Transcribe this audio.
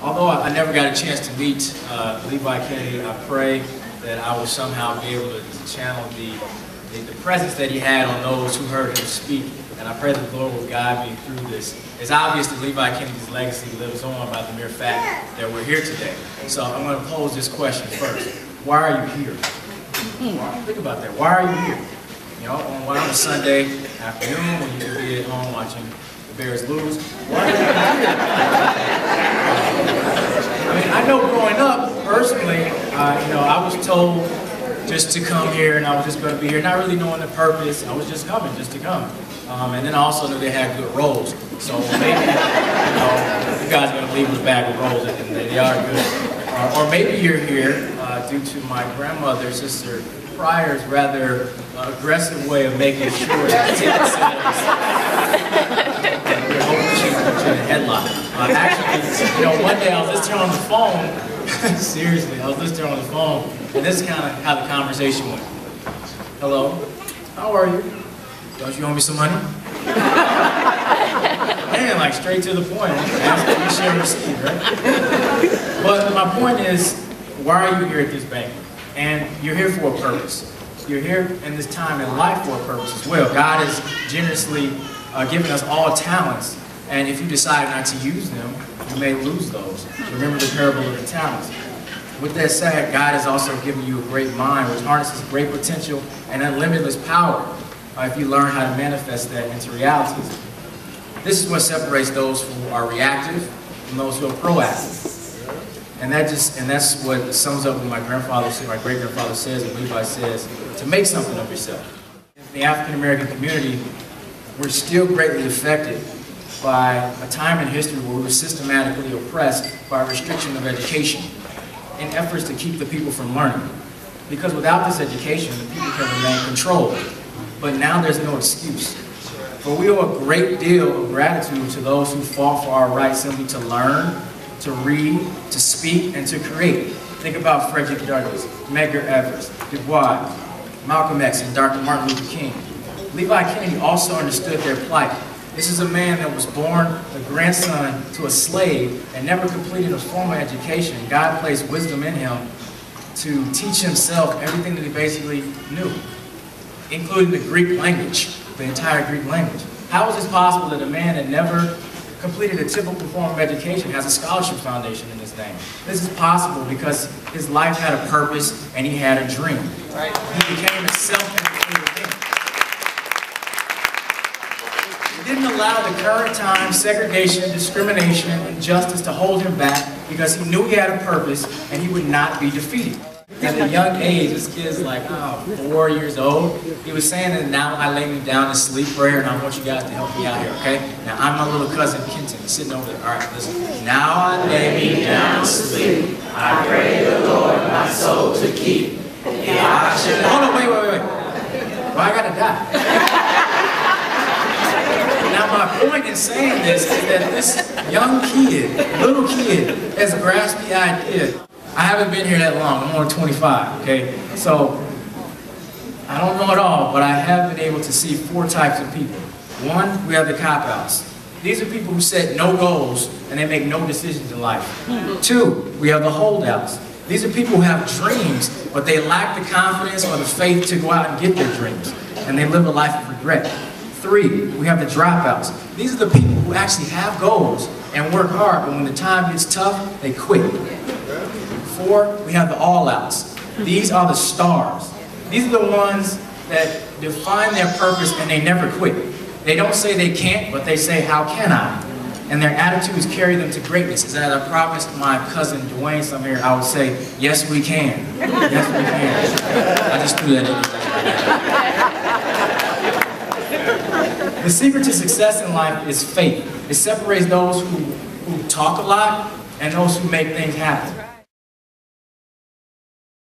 Although I never got a chance to meet Levi Kennedy, I pray that I will somehow be able to channel the presence that he had on those who heard him speak. And I pray that the Lord will guide me through this. It's obvious that Levi Kennedy's legacy lives on by the mere fact that we're here today. So I'm going to pose this question first. Why are you here? Think about that. Why are you here? You know, on a Sunday afternoon when you could be at home watching the Bears lose. Why are you here? I mean, I know growing up, personally, I was told just to come here and I was just going to be here, not really knowing the purpose. I was just coming, just to come. And then I also knew they had good rolls. So maybe, you guys are going to leave with a bag of rolls and they are good. Or maybe you're here due to my grandmother, Sister Pryor's rather aggressive way of making sure that ticket we're hoping she can put you in a headlock. Actually, one day I was listening on the phone. Seriously, I was listening on the phone, and this is kind of how the conversation went. Hello, how are you? Don't you owe me some money? Man, like straight to the point. Ask what you share and receive, right? But my point is, why are you here at this banquet? And you're here for a purpose. You're here in this time in life for a purpose as well. God has generously given us all talents, and if you decide not to use them, you may lose those. Remember the parable of the talents. With that said, God has also given you a great mind, which harnesses great potential and unlimited power if you learn how to manifest that into realities. This is what separates those who are reactive from those who are proactive. And that's what sums up what my grandfather said, my great-grandfather says, and Levi says, to make something of yourself. In the African-American community, we're still greatly affected by a time in history where we were systematically oppressed by restriction of education in efforts to keep the people from learning. Because without this education, the people can remain controlled. But now there's no excuse. For we owe a great deal of gratitude to those who fought for our right simply to learn, to read, to speak, and to create. Think about Frederick Douglass, Medgar Evers, Du Bois, Malcolm X, and Dr. Martin Luther King. Levi Kennedy also understood their plight. This is a man that was born the grandson to a slave and never completed a formal education. God placed wisdom in him to teach himself everything that he basically knew, including the Greek language, the entire Greek language. How is it possible that a man that never completed a typical form of education has a scholarship foundation in his name? This is possible because his life had a purpose and he had a dream. Right. He became a self-educated being. He didn't allow the current time segregation, discrimination, and injustice to hold him back because he knew he had a purpose and he would not be defeated. At a young age, this kid's like 4 years old, he was saying that now I lay me down to sleep, Pryor, and I want you guys to help me out here, okay? Now I'm my little cousin Kenton, sitting over there. All right, listen. Now I lay me down to sleep, I pray the Lord my soul to keep. If I should... Hold on, wait. Well, I gotta die. Now my point in saying this is that this young kid, little kid, has grasped the idea. I haven't been here that long, I'm only 25, okay? So, I don't know it all, but I have been able to see 4 types of people. One, we have the cop-outs. These are people who set no goals and they make no decisions in life. 2, we have the holdouts. These are people who have dreams, but they lack the confidence or the faith to go out and get their dreams. And they live a life of regret. 3, we have the dropouts. These are the people who actually have goals and work hard, but when the time gets tough, they quit. 4, we have the all-outs. These are the stars. These are the ones that define their purpose and they never quit. They don't say they can't, but they say, how can I? And their attitudes carry them to greatness. As I promised my cousin Dwayne some here, I would say, yes we can. Yes we can. I just threw that in. The secret to success in life is faith. It separates those who talk a lot and those who make things happen.